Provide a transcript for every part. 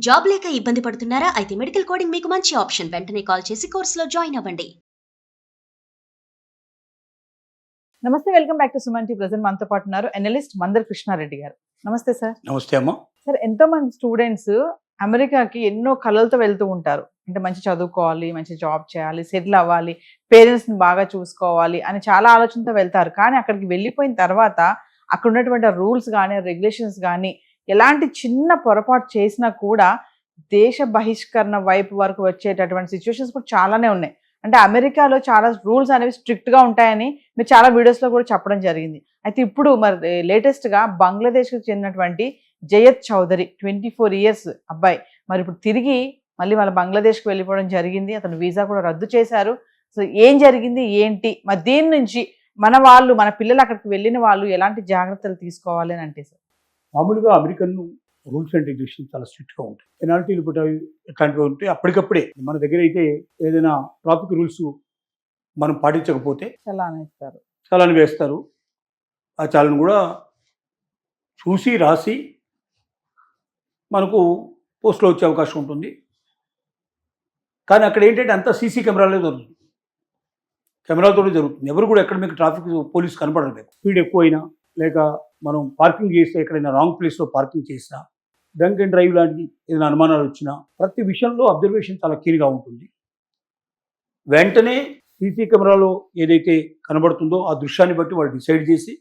Job లేక ఇబ్బంది పడుతున్నారా? అయితే మెడికల్ కోడింగ్ మీకు మంచి ఆప్షన్. వెంటనే కాల్ చేసి కోర్సులో జాయిన్ అవ్వండి. నమస్తే, welcome back to Suman TV. Present మనతో పాటు ఉన్నారు అనలిస్ట్ మందర్ కృష్ణారెడ్డి గారు. నమస్తే సార్. నమస్తే అమ్మ. సార్, ఎంతో మంది స్టూడెంట్స్ అమెరికాకి ఎన్నో కలలతో వెళ్తూ ఉంటారు. అంటే మంచి చదువుకోవాలి, మంచి జాబ్ చేయాలి, సెటిల్ అవ్వాలి, పేరెంట్స్ని బాగా చూసుకోవాలి అని చాలా ఆలోచనతో వెళ్తారు. కానీ అక్కడికి వెళ్ళిపోయిన తర్వాత అక్కడ ఉన్నటువంటి రూల్స్ కానీ రెగ్యులేషన్స్ కానీ ఎలాంటి చిన్న పొరపాటు చేసినా కూడా దేశ బహిష్కరణ వైపు వరకు వచ్చేటటువంటి సిచ్యువేషన్స్ కూడా చాలానే ఉన్నాయి. అంటే అమెరికాలో చాలా రూల్స్ అనేవి స్ట్రిక్ట్గా ఉంటాయని మీరు చాలా వీడియోస్లో కూడా చెప్పడం జరిగింది. అయితే ఇప్పుడు మరి లేటెస్ట్గా బంగ్లాదేశ్కి చెందినటువంటి జయత్ చౌదరి 24 years అబ్బాయి మరి ఇప్పుడు తిరిగి మళ్ళీ వాళ్ళ బంగ్లాదేశ్కి వెళ్ళిపోవడం జరిగింది. అతను వీసా కూడా రద్దు చేశారు. సో ఏం జరిగింది ఏంటి, మరి దీని నుంచి మన పిల్లలు అక్కడికి వెళ్ళిన వాళ్ళు ఎలాంటి జాగ్రత్తలు తీసుకోవాలి అని అంటే సార్? మామూలుగా అమెరికన్ రూల్స్ అండ్ రెగ్యులేషన్ చాలా స్ట్రిక్ట్గా ఉంటాయి. పెనాల్టీలు పెట్టాయి ఎట్లాంటివి ఉంటాయి. అప్పటికప్పుడే మన దగ్గర అయితే ఏదైనా ట్రాఫిక్ రూల్స్ మనం పాటించకపోతే చలాన్ వేస్తారు. ఆ చలాన్ కూడా చూసి రాసి మనకు పోస్ట్లో వచ్చే అవకాశం ఉంటుంది. కానీ అక్కడ ఏంటంటే అంతా సీసీ కెమెరాలే జరుగుతుంది, కెమెరాలతో జరుగుతుంది. ఎవరు కూడా ఎక్కడ మీకు ట్రాఫిక్ పోలీస్ కనపడలేదు. స్పీడ్ ఎక్కువైనా లేక మనం పార్కింగ్ చేస్తే ఎక్కడైనా రాంగ్ ప్లేస్లో పార్కింగ్ చేసినా, డ్రంక్ అండ్ డ్రైవ్ లాంటి ఏదైనా అనుమానాలు వచ్చినా ప్రతి విషయంలో అబ్జర్వేషన్ చాలా కీన్గా ఉంటుంది. వెంటనే సీసీ కెమెరాలో ఏదైతే కనబడుతుందో ఆ దృశ్యాన్ని బట్టి వాళ్ళు డిసైడ్ చేసి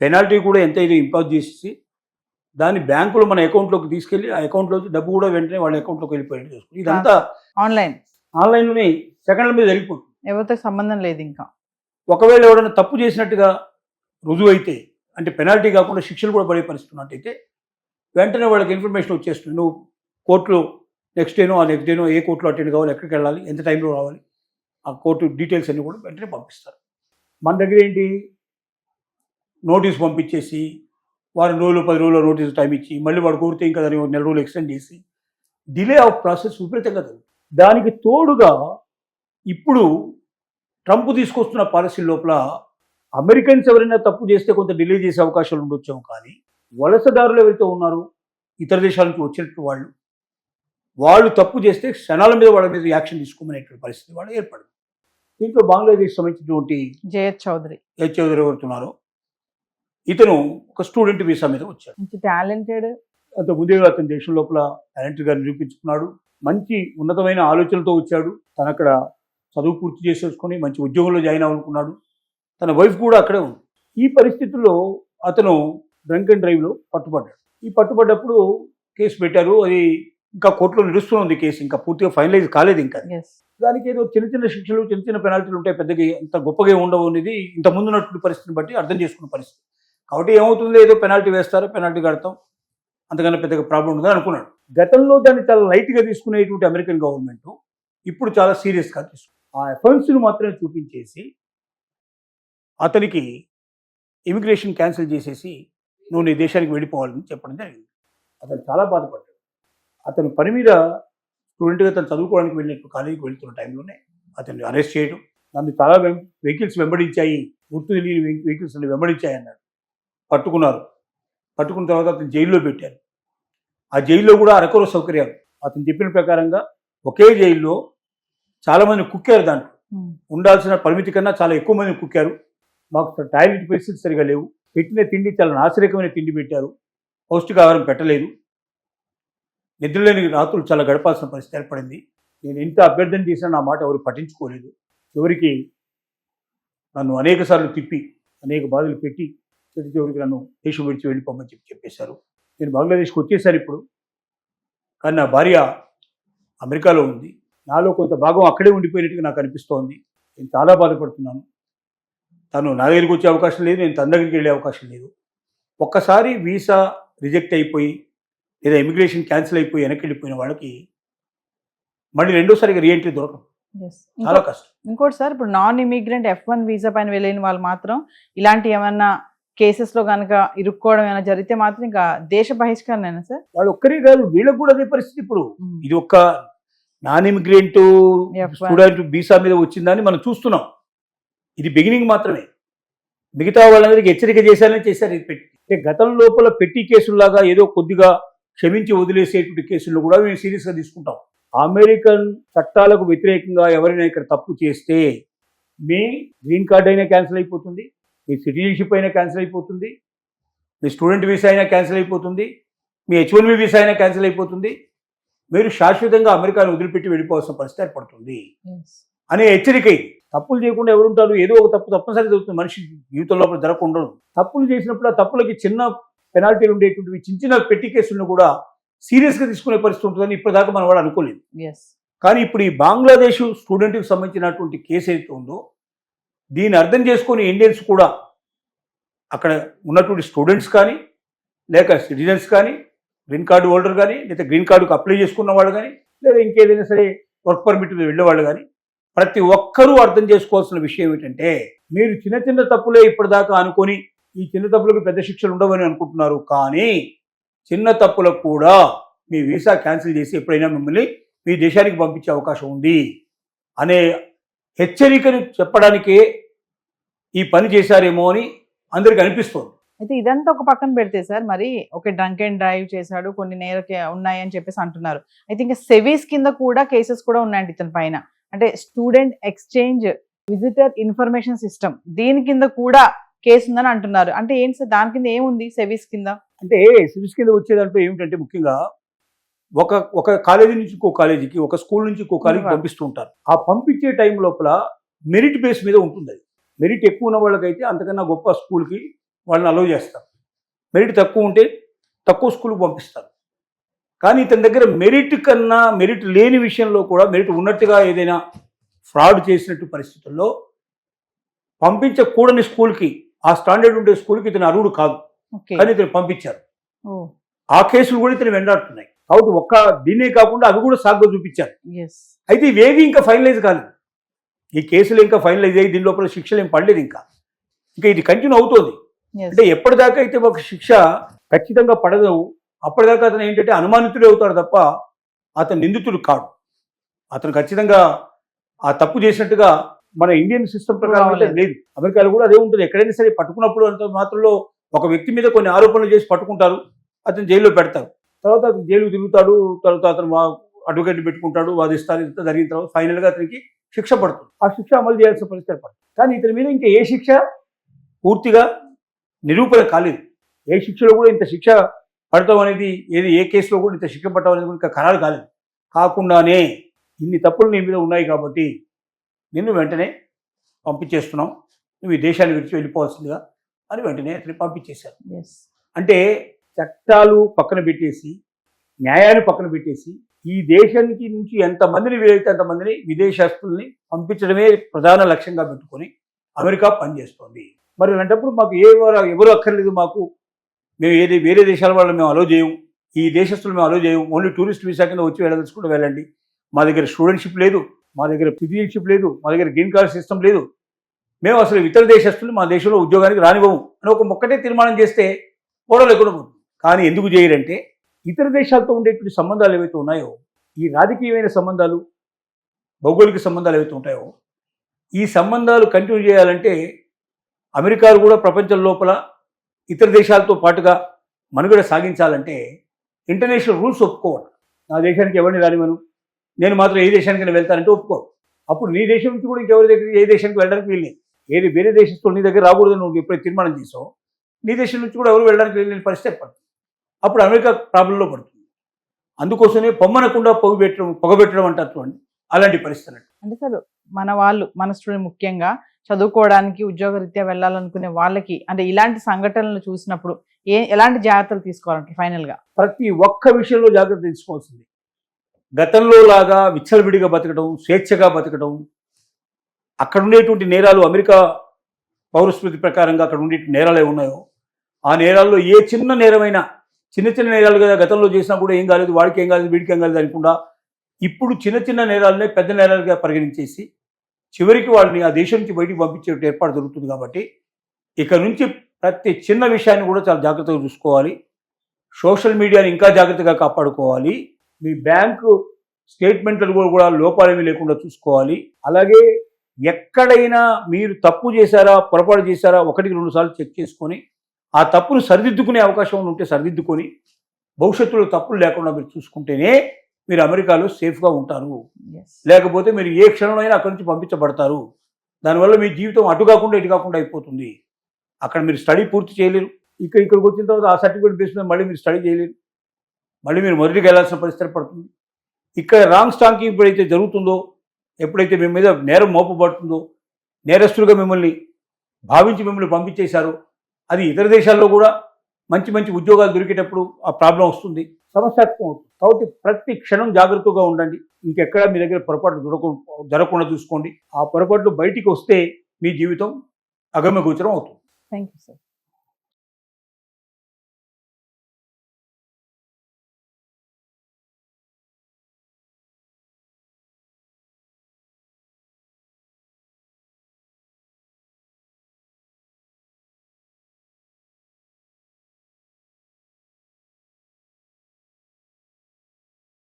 పెనాల్టీ కూడా ఎంత అయితే ఇంపోజ్ చేసి దాన్ని బ్యాంకులో మన అకౌంట్లోకి తీసుకెళ్ళి ఆ అకౌంట్లోకి డబ్బు కూడా వెంటనే వాళ్ళ అకౌంట్లోకి వెళ్ళిపోయేది చూసుకుంది. ఇదంతా ఆన్లైన్లోనే సెకండ్ల మీద వెళ్ళిపోతుంది, ఎవరితో సంబంధం లేదు. ఇంకా ఒకవేళ ఎవరైనా తప్పు చేసినట్టుగా రుజువు అయితే, అంటే పెనాల్టీ కాకుండా శిక్షలు కూడా పడే పరిస్థితి ఉన్నట్టయితే వెంటనే వాళ్ళకి ఇన్ఫర్మేషన్ వచ్చేస్తుంది. నువ్వు కోర్టులో నెక్స్ట్ డేనో ఏ కోర్టులో అటెండ్ కావాలి, ఎక్కడికి వెళ్ళాలి, ఎంత టైంలో రావాలి, ఆ కోర్టు డీటెయిల్స్ అన్నీ కూడా వెంటనే పంపిస్తారు. మన దగ్గర ఏంటి, నోటీస్ పంపించేసి వారం రోజులు 10 రోజుల నోటీస్ టైం ఇచ్చి మళ్ళీ వాడు కోరితే ఇంకా దాన్ని 1 నెల రోజులు ఎక్స్టెండ్ చేసి డిలే ఆఫ్ ప్రాసెస్ విపరీతంగా జరుగుతుంది. దానికి తోడుగా ఇప్పుడు ట్రంప్ తీసుకొస్తున్న పాలసీ లోపల అమెరికన్స్ ఎవరైనా తప్పు చేస్తే కొంత డిలే చేసే అవకాశాలు ఉండొచ్చాము. కానీ వలసదారులు ఎవరైతే ఉన్నారో ఇతర దేశాల నుంచి వచ్చినట్టు వాళ్ళు తప్పు చేస్తే క్షణాల మీద వాళ్ళ మీద యాక్షన్ తీసుకోమనేటువంటి పరిస్థితి వాళ్ళు ఏర్పడింది. దీంట్లో బంగ్లాదేశ్ సంబంధించినటువంటి జయత్ చౌదరి ఎవరుతున్నారో ఇతను ఒక స్టూడెంట్ వీసా మీద వచ్చాడు. టాలెంటెడ్, అంత ముందుగా అతని దేశం లోపల టాలెంట్గా నిరూపించుకున్నాడు. మంచి ఉన్నతమైన ఆలోచనలతో వచ్చాడు. తను అక్కడ చదువు పూర్తి చేసేసుకొని మంచి ఉద్యోగంలో జాయిన్ అవ్వాలనుకున్నాడు. తన వైఫ్ కూడా అక్కడే ఉంది. ఈ పరిస్థితుల్లో అతను డ్రంక్ అండ్ డ్రైవ్లో పట్టుబడ్డాడు. ఈ పట్టుబడ్డప్పుడు కేసు పెట్టారు. అది ఇంకా కోర్టులో నడుస్తుంది కేసు, ఇంకా పూర్తిగా ఫైనలైజ్ కాలేదు. ఇంకా దానికి ఏదో చిన్న చిన్న శిక్షలు, చిన్న చిన్న పెనాల్టీలు ఉంటాయి, పెద్దగా ఇంత గొప్పగా ఉండవు అనేది ఇంత ముందున్నటువంటి పరిస్థితిని బట్టి అర్థం చేసుకున్న పరిస్థితి. కాబట్టి ఏమవుతుంది, ఏదో పెనాల్టీ వేస్తారు, పెనాల్టీ కడతాం, అంతకన్నా పెద్దగా ప్రాబ్లం ఉందని అనుకున్నాడు. గతంలో దాన్ని చాలా లైట్గా తీసుకునేటువంటి అమెరికన్ గవర్నమెంట్ ఇప్పుడు చాలా సీరియస్గా తీసుకుంది. ఆ ఎఫెన్స్ను మాత్రమే చూపించేసి అతనికి ఇమిగ్రేషన్ క్యాన్సిల్ చేసేసి నువ్వు నీ దేశానికి వెళ్ళిపోవాలని చెప్పడం జరిగింది. అతను చాలా బాధపడ్డాడు. అతను పని మీద స్టూడెంట్గా తను చదువుకోవడానికి వెళ్ళినట్టు కాలేజీకి వెళ్తున్న టైంలోనే అతన్ని అరెస్ట్ చేయడం, నన్ను చాలా వెహికల్స్ వెంబడించాయి, గుర్తు తెలియని వెహికల్స్ అన్ని వెంబడించాయి అన్నాడు. పట్టుకున్నారు. పట్టుకున్న తర్వాత అతను జైల్లో పెట్టారు. ఆ జైల్లో కూడా అరకొర సౌకర్యాలు అతను చెప్పిన ప్రకారంగా ఒకే జైల్లో చాలామంది కుక్కారు. దాంట్లో ఉండాల్సిన పరిమితి కన్నా చాలా ఎక్కువ మంది కుక్కారు. మాకు టాయిలెట్ పరిస్థితి సరిగా లేవు, పెట్టిన తిండి చాలా నాసిరకమైన తిండి పెట్టారు, పౌష్టికాహారం పెట్టలేదు, నిద్రలేని రాత్రులు చాలా గడపాల్సిన పరిస్థితి ఏర్పడింది. నేను ఎంత అభ్యర్థన చేసినా నా మాట ఎవరు పట్టించుకోలేదు. చివరికి నన్ను అనేక సార్లు తిప్పి అనేక బాధలు పెట్టి చివరికి నన్ను దేశం విడిచి వెళ్ళిపోమని చెప్పేశారు. నేను బంగ్లాదేశ్కి వచ్చేసాను ఇప్పుడు. కానీ నా భార్య అమెరికాలో ఉంది. నాలో కొంత భాగం అక్కడే ఉండిపోయినట్టుగా నాకు అనిపిస్తోంది. నేను చాలా బాధపడుతున్నాను. తను నా దగ్గరికి వచ్చే అవకాశం లేదు, నేను తన దగ్గరికి వెళ్ళే అవకాశం లేదు. ఒక్కసారి వీసా రిజెక్ట్ అయిపోయి లేదా ఇమిగ్రేషన్ క్యాన్సిల్ అయిపోయి వెనక్కి వెళ్ళిపోయిన వాళ్ళకి మళ్ళీ రెండోసారిగా రీఎంట్రీ దొరకదు, చాలా కష్టం. ఇంకోటి సార్, ఇప్పుడు నాన్ ఇమిగ్రెంట్ F1 వీసా పైన వెళ్ళిన వాళ్ళు మాత్రం ఇలాంటి ఏమన్నా కేసెస్లో కనుక ఇరుక్కోవడం ఏమైనా జరిగితే మాత్రం ఇంకా దేశ బహిష్కరణేనా సార్? వాళ్ళు ఒక్కరే కాదు, వీళ్ళకి కూడా అదే పరిస్థితి. ఇప్పుడు ఇది ఒక్క నాన్ ఇమిగ్రెంట్ స్టూడెంట్ వీసా మీద వచ్చిందని మనం చూస్తున్నాం. ఇది బిగినింగ్ మాత్రమే. మిగతా వాళ్ళందరికీ హెచ్చరిక చేశారని చేశారు. ఇది పెట్టి గతం లోపల పెట్టి కేసుల్లాగా ఏదో కొద్దిగా క్షమించి వదిలేసేటువంటి కేసుల్లో కూడా మేము సీరియస్గా తీసుకుంటాం. అమెరికన్ చట్టాలకు వ్యతిరేకంగా ఎవరైనా ఇక్కడ తప్పు చేస్తే మీ గ్రీన్ కార్డ్ అయినా క్యాన్సిల్ అయిపోతుంది, మీ సిటిజన్షిప్ అయినా క్యాన్సిల్ అయిపోతుంది, మీ స్టూడెంట్ వీసా అయినా క్యాన్సిల్ అయిపోతుంది, మీ H1B వీసా అయినా క్యాన్సిల్ అయిపోతుంది. మీరు శాశ్వతంగా అమెరికాను వదిలిపెట్టి వెళ్ళిపోవాల్సిన పరిస్థితి ఏర్పడుతుంది అనే హెచ్చరిక ఇది. తప్పులు చేయకుండా ఎవరుంటారు? ఏదో ఒక తప్పు తప్పనిసరి జరుగుతుంది మనిషి జీవితంలో జరగకుండా. తప్పులు చేసినప్పుడు ఆ తప్పులకి చిన్న పెనాల్టీలు ఉండేటువంటివి చిన్న చిన్న పెట్టి కేసులను కూడా సీరియస్గా తీసుకునే పరిస్థితి ఉంటుందని ఇప్పటిదాకా మనం వాడు అనుకోలేదు. కానీ ఇప్పుడు ఈ బంగ్లాదేశ్ స్టూడెంట్కి సంబంధించినటువంటి కేసు ఏదైతే ఉందో దీన్ని అర్థం చేసుకొని ఇండియన్స్ కూడా అక్కడ ఉన్నటువంటి స్టూడెంట్స్ కానీ లేక సిటిజన్స్ కానీ గ్రీన్ కార్డు హోల్డర్ కానీ లేదా గ్రీన్ కార్డుకు అప్లై చేసుకున్న వాళ్ళు కానీ లేదా ఇంకేదైనా సరే వర్క్ పర్మిట్ మీద వెళ్ళేవాళ్ళు కానీ ప్రతి ఒక్కరూ అర్థం చేసుకోవాల్సిన విషయం ఏంటంటే మీరు చిన్న చిన్న తప్పులే ఇప్పటిదాకా అనుకొని ఈ చిన్న తప్పులకు పెద్ద శిక్షలు ఉండవని అనుకుంటున్నారు. కానీ చిన్న తప్పులకు కూడా మీ వీసా క్యాన్సిల్ చేసి ఎప్పుడైనా మిమ్మల్ని మీ దేశానికి పంపించే అవకాశం ఉంది అనే హెచ్చరికను చెప్పడానికే ఈ పని చేశారేమో అని అందరికి అనిపిస్తోంది. అయితే ఇదంతా ఒక పక్కన పెడితే సార్, మరి ఒక డ్రంక్ అండ్ డ్రైవ్ చేశాడు, కొన్ని నేరకే ఉన్నాయని చెప్పేసి అంటున్నారు. అయితే ఇంకా సెవీస్ కింద కూడా కేసెస్ కూడా ఉన్నాయండి ఇతని పైన. అంటే student exchange visitor information system, దీని కింద కూడా కేసు ఉందని అంటున్నారు. అంటే ఏంటి సార్, దాని కింద ఏముంది సెవీస్ కింద? అంటే సివిల్స్ కింద వచ్చేదంటే ఏమిటంటే ముఖ్యంగా ఒక కాలేజీ నుంచి ఇంకో కాలేజీకి, ఒక స్కూల్ నుంచి ఇంకో కాలేజీకి పంపిస్తూ ఉంటారు. ఆ పంపించే టైం లోపల మెరిట్ బేస్ మీద ఉంటుంది. అది మెరిట్ ఎక్కువ ఉన్న వాళ్ళకైతే అంతకన్నా గొప్ప స్కూల్కి వాళ్ళని అలౌ చేస్తారు. మెరిట్ తక్కువ ఉంటే తక్కువ స్కూల్కి పంపిస్తారు. కానీ ఇతని దగ్గర మెరిట్ కన్నా మెరిట్ లేని విషయంలో కూడా మెరిట్ ఉన్నట్టుగా ఏదైనా ఫ్రాడ్ చేసినట్టు పరిస్థితుల్లో పంపించకూడని స్కూల్కి, ఆ స్టాండర్డ్ ఉండే స్కూల్కి ఇతను అర్హుడు కాదు, కానీ ఇతను పంపించారు. ఆ కేసులు కూడా ఇతను వెంటాడుతున్నాయి. కాబట్టి ఒక్క దీన్నే కాకుండా అవి కూడా సాగ్గా చూపించారు. అయితే ఇవేవి ఇంకా ఫైనలైజ్ కాలేదు. ఈ కేసులు ఇంకా ఫైనలైజ్ అయ్యి దీని లోపల శిక్షలు ఏం పడలేదు. ఇంకా ఇది కంటిన్యూ అవుతుంది. అంటే ఎప్పటిదాకా అయితే ఒక శిక్ష ఖచ్చితంగా పడదు అప్పటిదాకా అతను ఏంటంటే అనుమానితుడే అవుతాడు తప్ప అతను నిందితుడు కాడు. అతను ఖచ్చితంగా ఆ తప్పు చేసినట్టుగా మన ఇండియన్ సిస్టమ్ ప్రకారం లేదు. అమెరికాలో కూడా అదే ఉంటుంది. ఎక్కడైనా సరే పట్టుకున్నప్పుడు అంత మాత్రంలో ఒక వ్యక్తి మీద కొన్ని ఆరోపణలు చేసి పట్టుకుంటారు, అతను జైల్లో పెడతారు. తర్వాత అతను జైలు తిరుగుతాడు, తర్వాత అతను అడ్వకేట్ పెట్టుకుంటాడు, వాదిస్తారు. ఇంత జరిగిన తర్వాత ఫైనల్గా అతనికి శిక్ష పడుతుంది. ఆ శిక్ష అమలు చేయాల్సిన పరిస్థితి పడుతుంది. కానీ ఇతని మీద ఇంకా ఏ శిక్ష పూర్తిగా నిరూపణ కాలేదు. ఏ శిక్షలో కూడా ఇంత శిక్ష పడటం అనేది ఏ కేసులో కూడా ఇంత శిక్ష పడటం అనేది ఇంకా ఖరారు కాలేదు. కాకుండానే ఇన్ని తప్పులు నీ మీద ఉన్నాయి కాబట్టి నిన్ను వెంటనే పంపించేస్తున్నాం, నువ్వు ఈ దేశాన్ని విడిచి వెళ్ళిపోవాల్సిందిగా అని వెంటనే అతన్ని పంపించేశారు. అంటే చట్టాలు పక్కన పెట్టేసి, న్యాయాన్ని పక్కన పెట్టేసి, ఈ దేశానికి నుంచి ఎంతమందిని వీలైతే అంతమందిని విదేశస్తుల్ని పంపించడమే ప్రధాన లక్ష్యంగా పెట్టుకొని అమెరికా పనిచేస్తోంది. మరి అలాంటప్పుడు మాకు ఎవరు అక్కర్లేదు. మాకు మేము వేరే దేశాల వాళ్ళని మేము అలో చేయము, ఈ దేశస్తులు మేము అలో చేయము, ఓన్లీ టూరిస్ట్ వీసా కింద వచ్చి వెళ్ళదలుచుకుంటూ వెళ్ళండి, మా దగ్గర స్టూడెంట్షిప్ లేదు, మా దగ్గర సిటిజన్షిప్ లేదు, మా దగ్గర గ్రీన్ కార్డ్ సిస్టమ్ లేదు, మేము అసలు ఇతర దేశస్తులు మా దేశంలో ఉద్యోగానికి రానివ్వము అని ఒక్కటే తీర్మానం చేస్తే గొడవ లేకుండా పోతుంది. కానీ ఎందుకు చేయరంటే ఇతర దేశాలతో ఉండేటువంటి సంబంధాలు ఏవైతే ఉన్నాయో, ఈ రాజకీయమైన సంబంధాలు, భౌగోళిక సంబంధాలు ఏవైతే ఉంటాయో, ఈ సంబంధాలు కంటిన్యూ చేయాలంటే అమెరికాలు కూడా ప్రపంచం లోపల ఇతర దేశాలతో పాటుగా మనుగడ సాగించాలంటే ఇంటర్నేషనల్ రూల్స్ ఒప్పుకోవాలి. నా దేశానికి ఎవరిని రానివ్వను, నేను మాత్రం ఏ దేశానికైనా వెళ్తానంటే ఒప్పుకో. అప్పుడు నీ దేశం నుంచి కూడా ఇంకెవరి దగ్గర ఏ దేశానికి వెళ్ళడానికి వీల్లేదు. వేరే దేశస్తులు నీ దగ్గర రాకూడదు నువ్వు ఎప్పుడైతే తీర్మానం చేసావు, నీ దేశం నుంచి కూడా ఎవరు వెళ్ళడానికి వెళ్ళలేని పరిస్థితి పడుతుంది. అప్పుడు అమెరికా ప్రాబ్లంలో పడుతుంది. అందుకోసమే పొమ్మనకుండా పొగబెట్టడం అంటారు చూడండి, అలాంటి పరిస్థితి. అంటే సార్ మన స్టూడెంట్ ముఖ్యంగా చదువుకోవడానికి ఉద్యోగరీత్యా వెళ్ళాలనుకునే వాళ్ళకి అంటే ఇలాంటి సంఘటనలు చూసినప్పుడు ఎలాంటి జాగ్రత్తలు తీసుకోవాలంటే ఫైనల్గా? ప్రతి ఒక్క విషయంలో జాగ్రత్త తీసుకోవాల్సింది. గతంలో లాగా విచ్చలవిడిగా బతకడం, స్వేచ్ఛగా బతకడం, అక్కడ ఉండేటువంటి నేరాలు అమెరికా పౌరస్మృతి ప్రకారంగా అక్కడ ఉండే నేరాలు ఏ ఉన్నాయో ఆ నేరాల్లో ఏ చిన్న నేరమైనా, చిన్న నేరాలు కదా గతంలో చేసినా కూడా ఏం కాలేదు, వాడికి ఏం కాలేదు, వీడికి ఏం కాలేదు అనుకుండా ఇప్పుడు చిన్న నేరాలనే పెద్ద నేరాలుగా పరిగణించేసి చివరికి వాళ్ళని ఆ దేశం నుంచి బయటికి పంపించే ఏర్పాటు జరుగుతుంది. కాబట్టి ఇక నుంచి ప్రతి చిన్న విషయాన్ని కూడా చాలా జాగ్రత్తగా చూసుకోవాలి. సోషల్ మీడియాని ఇంకా జాగ్రత్తగా కాపాడుకోవాలి. మీ బ్యాంకు స్టేట్మెంట్లను కూడా లోపాలేమీ లేకుండా చూసుకోవాలి. అలాగే ఎక్కడైనా మీరు తప్పు చేశారా, పొరపాటు చేశారా 1-2 సార్లు చెక్ చేసుకొని ఆ తప్పును సరిదిద్దుకునే అవకాశం ఉంటే సరిదిద్దుకొని భవిష్యత్తులో తప్పులు లేకుండా మీరు చూసుకుంటేనే మీరు అమెరికాలో సేఫ్గా ఉంటారు. ఎస్. లేకపోతే మీరు ఏ క్షణంలో అయినా అక్కడి నుంచి పంపించబడతారు. దానివల్ల మీ జీవితం అటు కాకుండా ఇటు కాకుండా అయిపోతుంది. అక్కడ మీరు స్టడీ పూర్తి చేయలేరు. ఇక్కడికి వచ్చిన తర్వాత ఆ సర్టిఫికేట్ బేస్ మీద మళ్ళీ మీరు స్టడీ చేయలేరు. మళ్ళీ మీరు మొదటికి వెళ్ళాల్సిన పరిస్థితి పడుతుంది. ఇక్కడ రాంగ్ స్టాంకింగ్ ఎప్పుడైతే జరుగుతుందో, ఎప్పుడైతే మీ మీద నేరం మోపబడుతుందో, నేరస్తులుగా మిమ్మల్ని భావించి మిమ్మల్ని పంపించేశారో, అది ఇతర దేశాల్లో కూడా మంచి మంచి ఉద్యోగాలు దొరికేటప్పుడు ఆ ప్రాబ్లం వస్తుంది, సమస్యాత్మకం అవుతుంది. కాబట్టి ప్రతి క్షణం జాగ్రత్తగా ఉండండి. ఇంకెక్కడ మీ దగ్గర పొరపాటు జరగకుండా చూసుకోండి. ఆ పొరపాట్లు బయటికి వస్తే మీ జీవితం అగమ్యగోచరం అవుతుంది. Thank you sir.